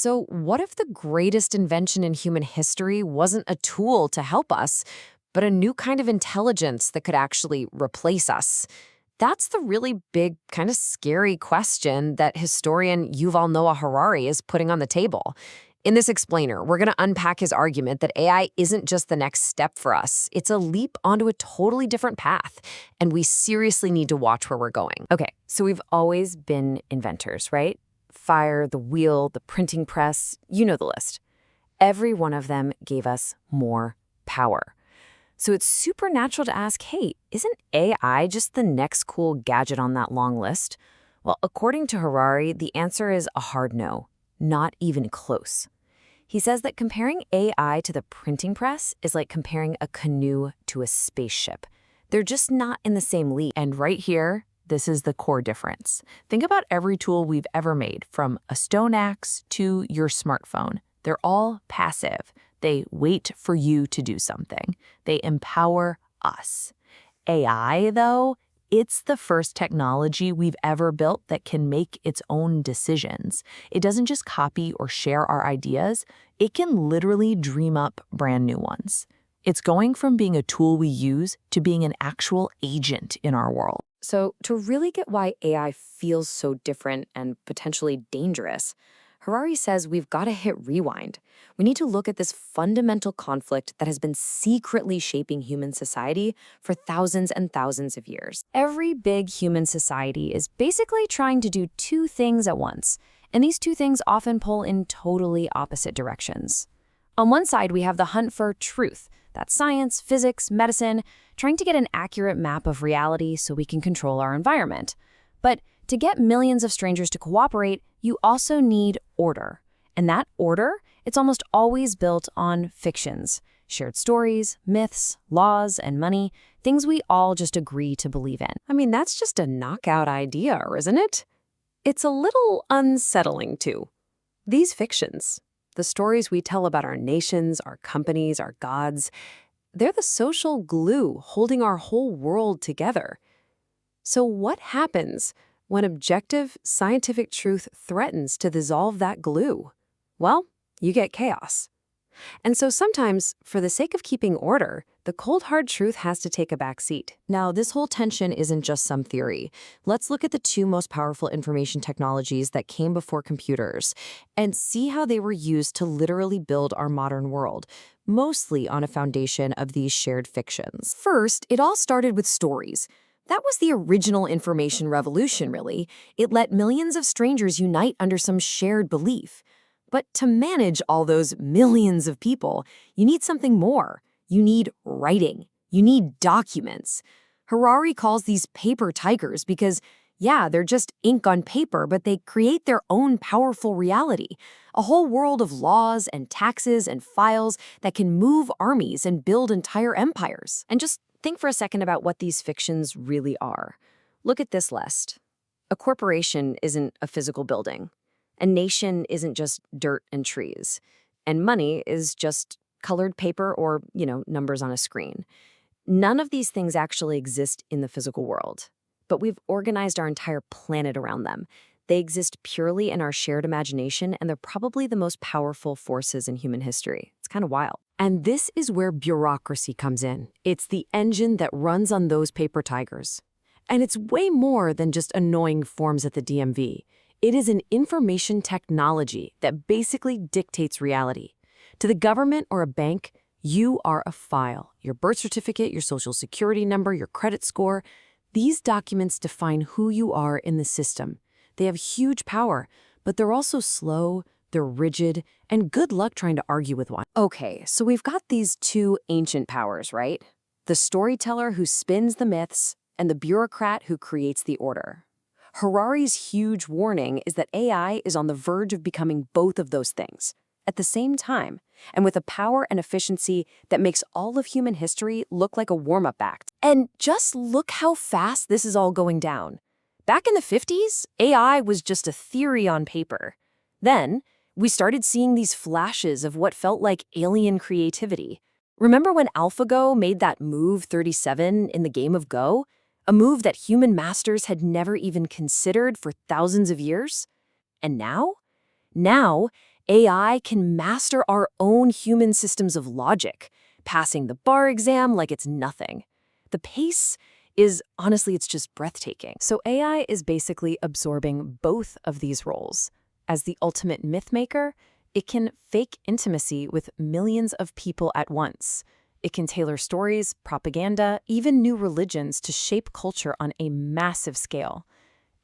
So, what if the greatest invention in human history wasn't a tool to help us, but a new kind of intelligence that could actually replace us? That's the really big, kind of scary question that historian Yuval Noah Harari is putting on the table. In this explainer, we're going to unpack his argument that AI isn't just the next step for us, it's a leap onto a totally different path, and we seriously need to watch where we're going. Okay, so we've always been inventors, right? Fire, the wheel, the printing press, you know the list. Every one of them gave us more power. So it's super natural to ask, hey, isn't AI just the next cool gadget on that long list? Well, according to Harari, the answer is a hard no, not even close. He says that comparing AI to the printing press is like comparing a canoe to a spaceship. They're just not in the same league. And right here, this is the core difference. Think about every tool we've ever made, from a stone axe to your smartphone. They're all passive. They wait for you to do something. They empower us. AI, though, it's the first technology we've ever built that can make its own decisions. It doesn't just copy or share our ideas. It can literally dream up brand new ones. It's going from being a tool we use to being an actual agent in our world. So, to really get why AI feels so different and potentially dangerous, Harari says we've got to hit rewind. We need to look at this fundamental conflict that has been secretly shaping human society for thousands and thousands of years. Every big human society is basically trying to do two things at once, and these two things often pull in totally opposite directions. On one side, we have the hunt for truth. That's science, physics, medicine, trying to get an accurate map of reality so we can control our environment. But to get millions of strangers to cooperate, you also need order. And that order, it's almost always built on fictions, shared stories, myths, laws, and money, things we all just agree to believe in. I mean, that's just a knockout idea, isn't it? It's a little unsettling, too. These fictions, the stories we tell about our nations, our companies, our gods, they're the social glue holding our whole world together. So what happens when objective scientific truth threatens to dissolve that glue? Well, you get chaos. And so sometimes, for the sake of keeping order, the cold hard truth has to take a back seat. Now, this whole tension isn't just some theory. Let's look at the two most powerful information technologies that came before computers and see how they were used to literally build our modern world, mostly on a foundation of these shared fictions. First, it all started with stories. That was the original information revolution, really. It let millions of strangers unite under some shared belief. But to manage all those millions of people, you need something more. You need writing. You need documents. Harari calls these paper tigers because, yeah, they're just ink on paper, but they create their own powerful reality. A whole world of laws and taxes and files that can move armies and build entire empires. And just think for a second about what these fictions really are. Look at this list. A corporation isn't a physical building. A nation isn't just dirt and trees. And money is just colored paper or, numbers on a screen. None of these things actually exist in the physical world, but we've organized our entire planet around them. They exist purely in our shared imagination, and they're probably the most powerful forces in human history. It's kind of wild. And this is where bureaucracy comes in. It's the engine that runs on those paper tigers. And it's way more than just annoying forms at the DMV. It is an information technology that basically dictates reality. To the government or a bank, you are a file. Your birth certificate, your social security number, your credit score. These documents define who you are in the system. They have huge power, but they're also slow, they're rigid, and good luck trying to argue with one. Okay, so we've got these two ancient powers, right? The storyteller who spins the myths and the bureaucrat who creates the order. Harari's huge warning is that AI is on the verge of becoming both of those things at the same time, and with a power and efficiency that makes all of human history look like a warm-up act. And just look how fast this is all going down. Back in the 50s, AI was just a theory on paper. Then, we started seeing these flashes of what felt like alien creativity. Remember when AlphaGo made that move 37 in the game of Go? A move that human masters had never even considered for thousands of years? And now? Now, AI can master our own human systems of logic, passing the bar exam like it's nothing. The pace is, honestly, it's just breathtaking. So AI is basically absorbing both of these roles. As the ultimate mythmaker, it can fake intimacy with millions of people at once. It can tailor stories, propaganda, even new religions to shape culture on a massive scale.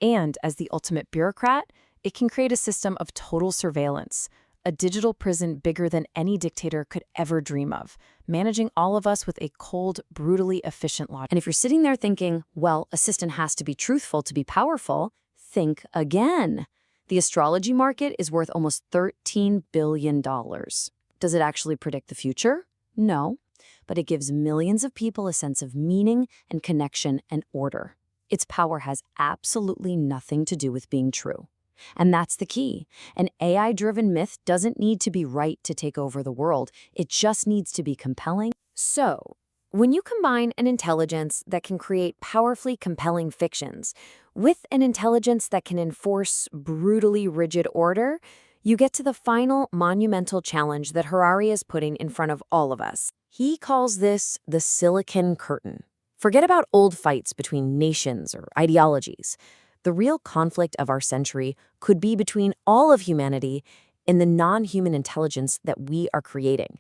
And as the ultimate bureaucrat, it can create a system of total surveillance, a digital prison bigger than any dictator could ever dream of, managing all of us with a cold, brutally efficient logic. And if you're sitting there thinking, well, assistant has to be truthful to be powerful, think again. The astrology market is worth almost $13 billion. Does it actually predict the future? No, but it gives millions of people a sense of meaning and connection and order. Its power has absolutely nothing to do with being true. And that's the key. An AI-driven myth doesn't need to be right to take over the world. It just needs to be compelling. So, when you combine an intelligence that can create powerfully compelling fictions with an intelligence that can enforce brutally rigid order, you get to the final monumental challenge that Harari is putting in front of all of us. He calls this the Silicon Curtain. Forget about old fights between nations or ideologies. The real conflict of our century could be between all of humanity and the non-human intelligence that we are creating.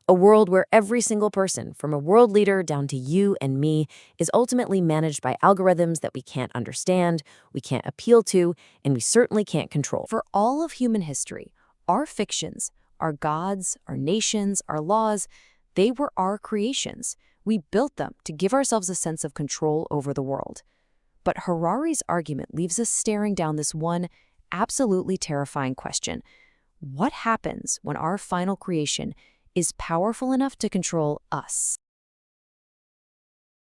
A world where every single person, from a world leader down to you and me, is ultimately managed by algorithms that we can't understand, we can't appeal to, and we certainly can't control. For all of human history, our fictions, our gods, our nations, our laws, they were our creations. We built them to give ourselves a sense of control over the world. But Harari's argument leaves us staring down this one absolutely terrifying question. What happens when our final creation is powerful enough to control us?